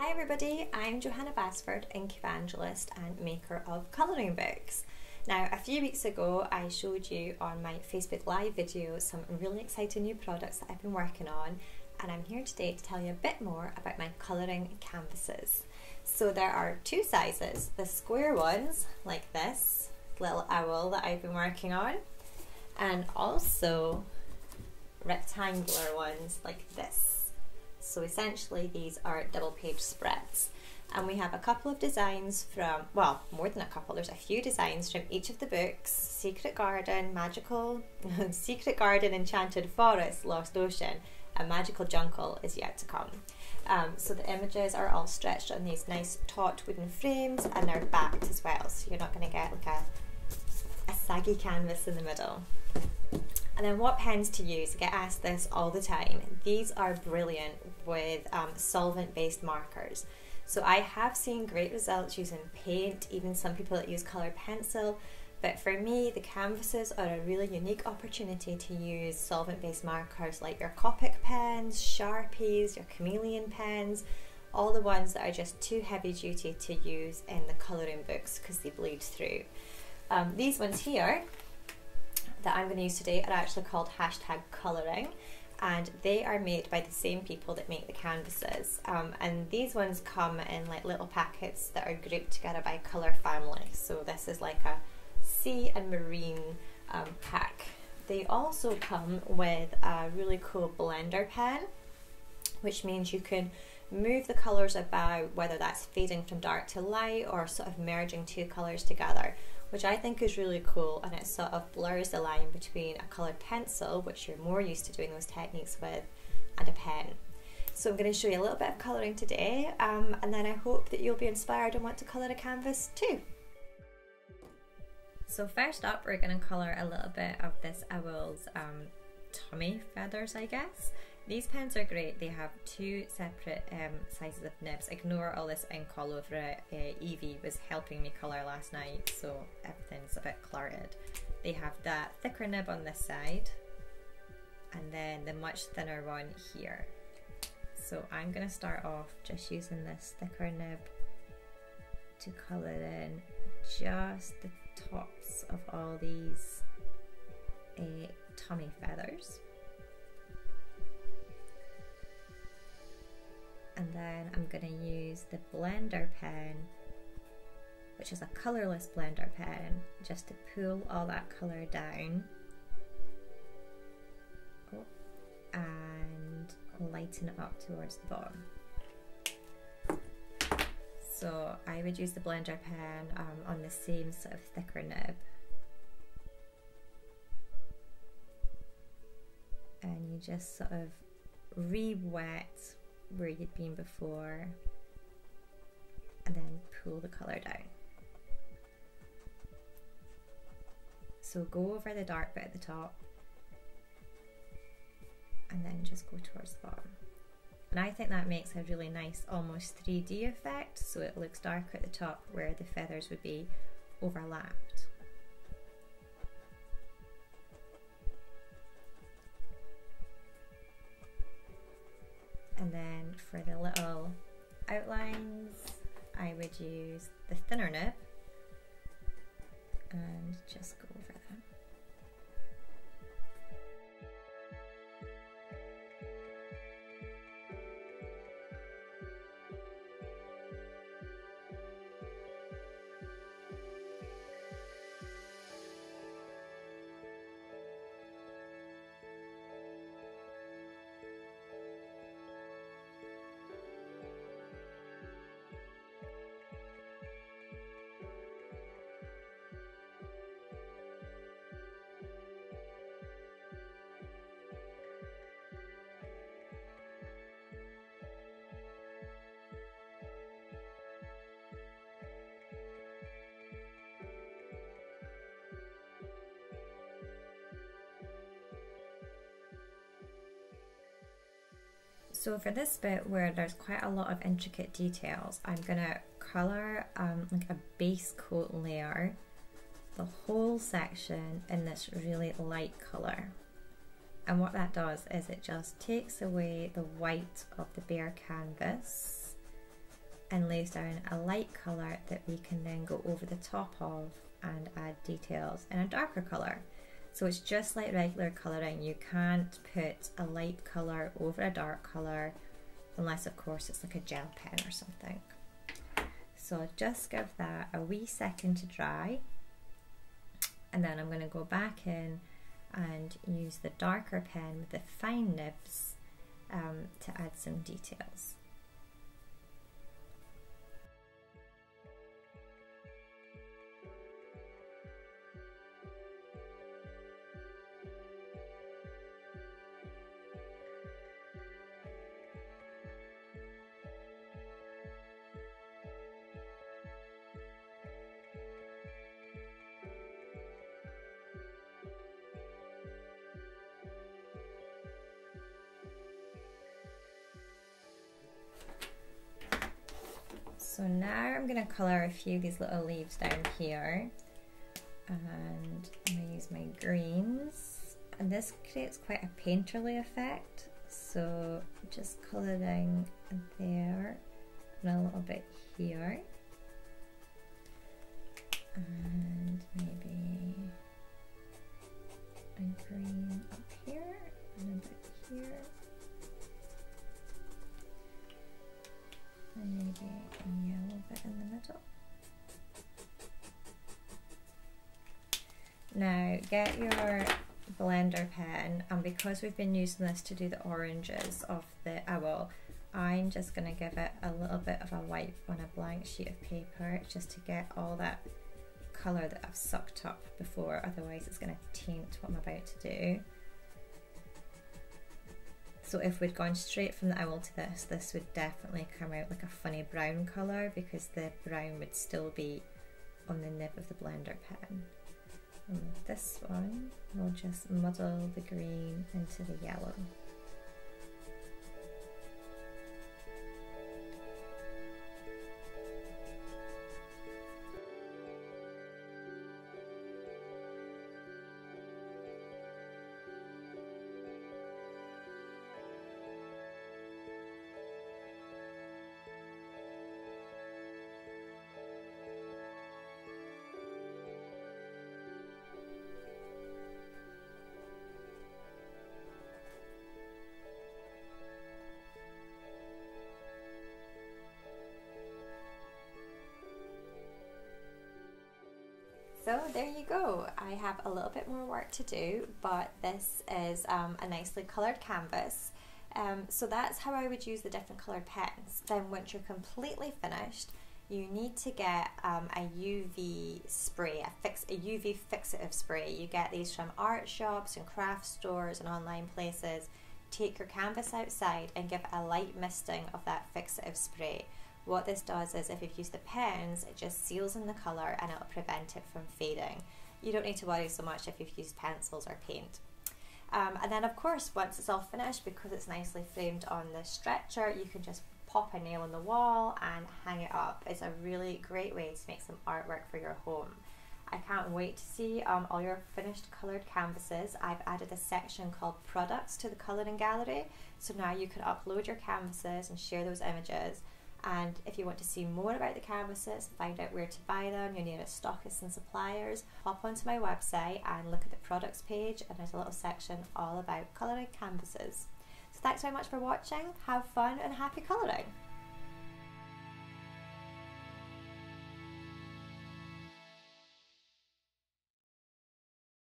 Hi everybody, I'm Johanna Basford, ink evangelist and maker of colouring books. Now, a few weeks ago I showed you on my Facebook Live video some really exciting new products that I've been working on, and I'm here today to tell you a bit more about my colouring canvases. So there are two sizes, the square ones like this little owl that I've been working on, and also rectangular ones like this. So essentially these are double page spreads, and we have a couple of designs from, well, more than a couple, there's a few designs from each of the books: Secret Garden, Magical, Secret Garden, Enchanted Forest, Lost Ocean, and Magical Jungle is yet to come. So the images are all stretched on these nice taut wooden frames, and they're backed as well, so you're not going to get like a saggy canvas in the middle. And then what pens to use? I get asked this all the time. These are brilliant with solvent based markers. So I have seen great results using paint, even some people that use coloured pencil, but for me the canvases are a really unique opportunity to use solvent based markers like your Copic pens, Sharpies, your chameleon pens, all the ones that are just too heavy duty to use in the colouring books because they bleed through. These ones here that I'm going to use today are actually called #colouring, and they are made by the same people that make the canvases, and these ones come in like little packets that are grouped together by colour family. So this is like a sea and marine pack. They also come with a really cool blender pen, which means you can move the colours about, whether that's fading from dark to light or sort of merging two colours together, which I think is really cool, and it sort of blurs the line between a coloured pencil, which you're more used to doing those techniques with, and a pen. So I'm going to show you a little bit of colouring today, and then I hope that you'll be inspired and want to colour a canvas too. So first up, we're going to colour a little bit of this owl's tummy feathers, I guess. These pens are great. They have two separate sizes of nibs. Ignore all this ink all over it. Evie was helping me colour last night, so everything's a bit cluttered. They have that thicker nib on this side, and then the much thinner one here. So I'm going to start off just using this thicker nib to colour in just the tops of all these tummy feathers. And then I'm going to use the blender pen, which is a colourless blender pen, just to pull all that colour down and lighten it up towards the bottom. So I would use the blender pen on the same sort of thicker nib, and you just sort of re-wet where you'd been before, and then pull the colour down. So go over the dark bit at the top, and then just go towards the bottom. And I think that makes a really nice almost 3D effect, so it looks darker at the top where the feathers would be overlapped. And then for the little outlines, I would use the thinner nib and just go over them. So for this bit where there's quite a lot of intricate details, I'm gonna colour like a base coat layer, the whole section in this really light colour. And what that does is it just takes away the white of the bare canvas and lays down a light colour that we can then go over the top of and add details in a darker colour. So it's just like regular colouring. You can't put a light colour over a dark colour unless of course it's like a gel pen or something. So just give that a wee second to dry, and then I'm going to go back in and use the darker pen with the fine nibs to add some details. So now I'm going to colour a few of these little leaves down here, and I'm going to use my greens, and this creates quite a painterly effect, so just colouring there and a little bit here, and maybe a green up here and a bit here. And maybe a yellow bit in the middle. Now get your blender pen, and because we've been using this to do the oranges of the owl, I'm just going to give it a little bit of a wipe on a blank sheet of paper just to get all that colour that I've sucked up before, otherwise it's going to taint what I'm about to do. So if we'd gone straight from the owl to this, this would definitely come out like a funny brown colour, because the brown would still be on the nib of the blender pen. And with this one, we'll just muddle the green into the yellow. So there you go. I have a little bit more work to do, but this is a nicely coloured canvas. So that's how I would use the different coloured pens. Then once you're completely finished, you need to get a UV spray, a UV fixative spray. You get these from art shops and craft stores and online places. Take your canvas outside and give a light misting of that fixative spray. What this does is, if you've used the pens, it just seals in the colour and it'll prevent it from fading. You don't need to worry so much if you've used pencils or paint. And then of course, once it's all finished, because it's nicely framed on the stretcher, you can just pop a nail on the wall and hang it up. It's a really great way to make some artwork for your home. I can't wait to see all your finished coloured canvases. I've added a section called products to the colouring gallery, so now you can upload your canvases and share those images. And if you want to see more about the canvases, find out where to buy them, your nearest stockists and suppliers, hop onto my website and look at the products page, and there's a little section all about colouring canvases. So thanks very much for watching, have fun and happy colouring!